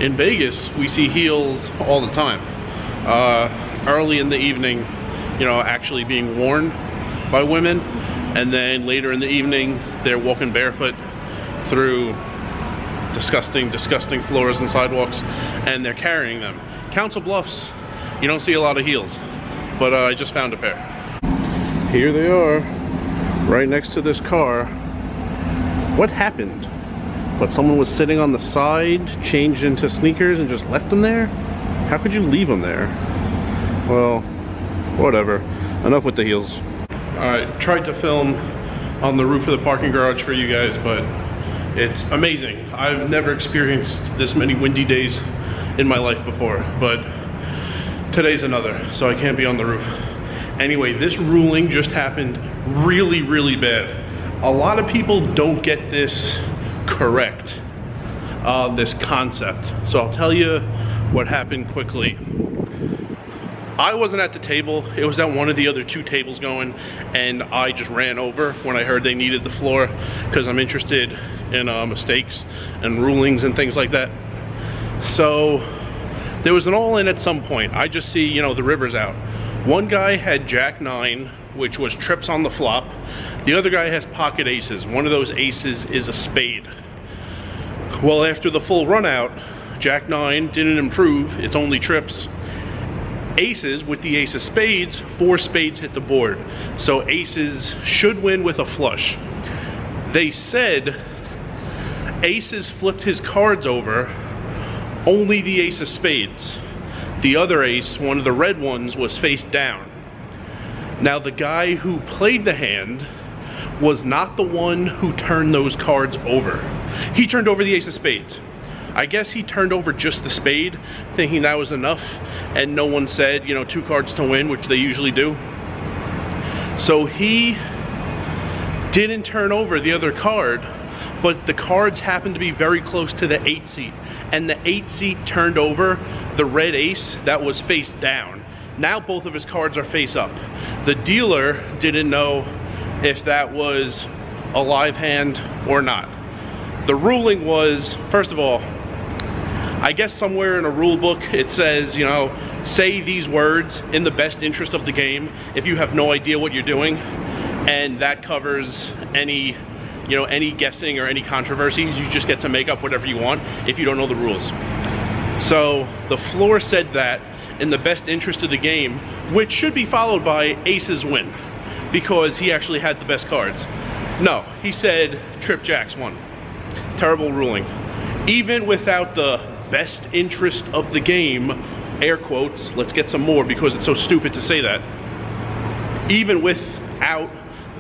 in Vegas, we see heels all the time. Early in the evening, you know, actually being worn by women, and then later in the evening, they're walking barefoot through disgusting floors and sidewalks, and they're carrying them. Council Bluffs, you don't see a lot of heels, but I just found a pair. Here they are, right next to this car. What happened? But someone was sitting on the side, changed into sneakers, and just left them there? How could you leave them there? Well, whatever. Enough with the heels. Alright, tried to film on the roof of the parking garage for you guys, but it's amazing. I've never experienced this many windy days in my life before, but today's another, so I can't be on the roof. Anyway, this ruling just happened really bad. A lot of people don't get this correct, this concept. So I'll tell you what happened quickly. I wasn't at the table, it was at one of the other two tables going, and I just ran over when I heard they needed the floor, because I'm interested in mistakes and rulings and things like that. So there was an all-in at some point. I just see, you know, the river's out. One guy had Jack 9, which was trips on the flop. The other guy has pocket aces. One of those aces is a spade. Well, after the full run out, Jack 9 didn't improve, it's only trips. Aces, with the ace of spades, 4 spades hit the board. So aces should win with a flush. They said aces flipped his cards over, only the ace of spades. The other ace, one of the red ones, was face down. Now the guy who played the hand was not the one who turned those cards over. He turned over the ace of spades. I guess he turned over just the spade, thinking that was enough, and no one said, you know, 2 cards to win, which they usually do. So he didn't turn over the other card, but the cards happened to be very close to the 8 seat, and the 8 seat turned over the red ace that was face down. Now both of his cards are face up. The dealer didn't know if that was a live hand or not. The ruling was, first of all, I guess somewhere in a rule book it says, you know, say these words in the best interest of the game if you have no idea what you're doing, and that covers any, you know, any guessing or any controversies. You just get to make up whatever you want if you don't know the rules. So the floor said that in the best interest of the game, which should be followed by aces win, because he actually had the best cards. No, he said trip jacks won. Terrible ruling. Even without the best interest of the game, air quotes, let's get some more because it's so stupid to say that. Even without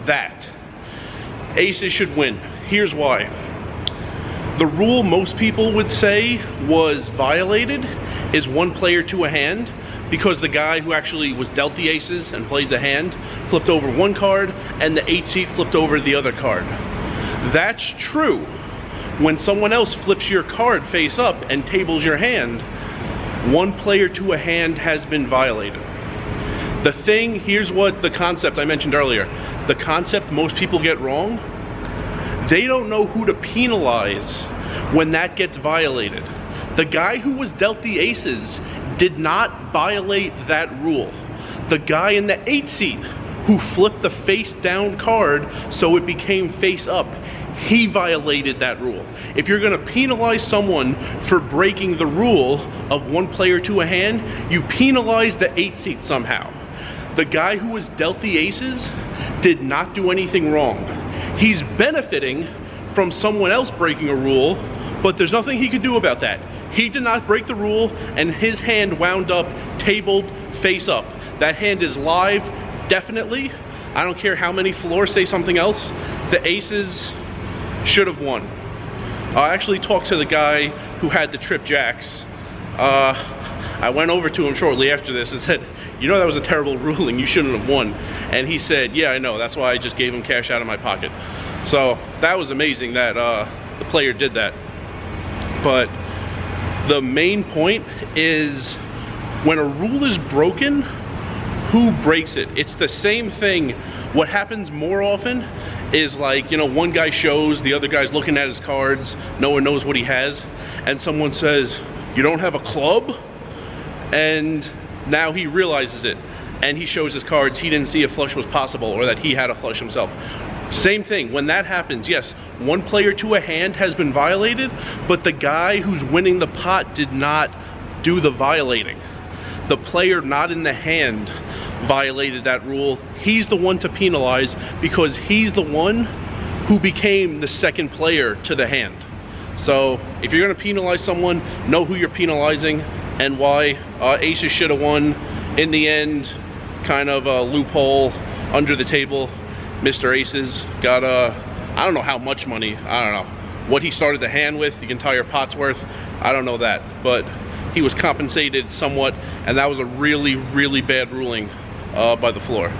that, aces should win. Here's why. The rule most people would say was violated is 1 player to a hand, because the guy who actually was dealt the aces and played the hand flipped over 1 card and the 8 seat flipped over the other card. That's true. When someone else flips your card face up and tables your hand, 1 player to a hand has been violated. The thing, here's what the concept I mentioned earlier. The concept most people get wrong, they don't know who to penalize when that gets violated. The guy who was dealt the aces did not violate that rule. The guy in the 8 seat who flipped the face down card so it became face up, he violated that rule. If you're gonna penalize someone for breaking the rule of 1 player to a hand, you penalize the 8 seat somehow. The guy who was dealt the aces did not do anything wrong. He's benefiting from someone else breaking a rule, but there's nothing he could do about that. He did not break the rule, and his hand wound up tabled face up. That hand is live, definitely. I don't care how many floors say something else. The aces should have won. I actually talked to the guy who had the trip jacks. I went over to him shortly after this and said, you know, that was a terrible ruling, you shouldn't have won. And he said, yeah, I know, that's why I just gave him cash out of my pocket. So that was amazing that the player did that. But the main point is, when a rule is broken, who breaks it? It's the same thing. What happens more often is, like, you know, one guy shows, the other guy's looking at his cards, no one knows what he has, and someone says, you don't have a club? And now he realizes it, and he shows his cards. He didn't see a flush was possible, or that he had a flush himself. Same thing, when that happens, yes, one player to a hand has been violated, but the guy who's winning the pot did not do the violating. The player not in the hand violated that rule. He's the one to penalize, because he's the one who became the second player to the hand. So if you're going to penalize someone, know who you're penalizing and why. Aces should have won. In the end, kind of a loophole under the table. Mr. Aces got I don't know how much money. I don't know what he started the hand with, the entire pot's worth. I don't know that, but he was compensated somewhat, and that was a really, really bad ruling by the floor.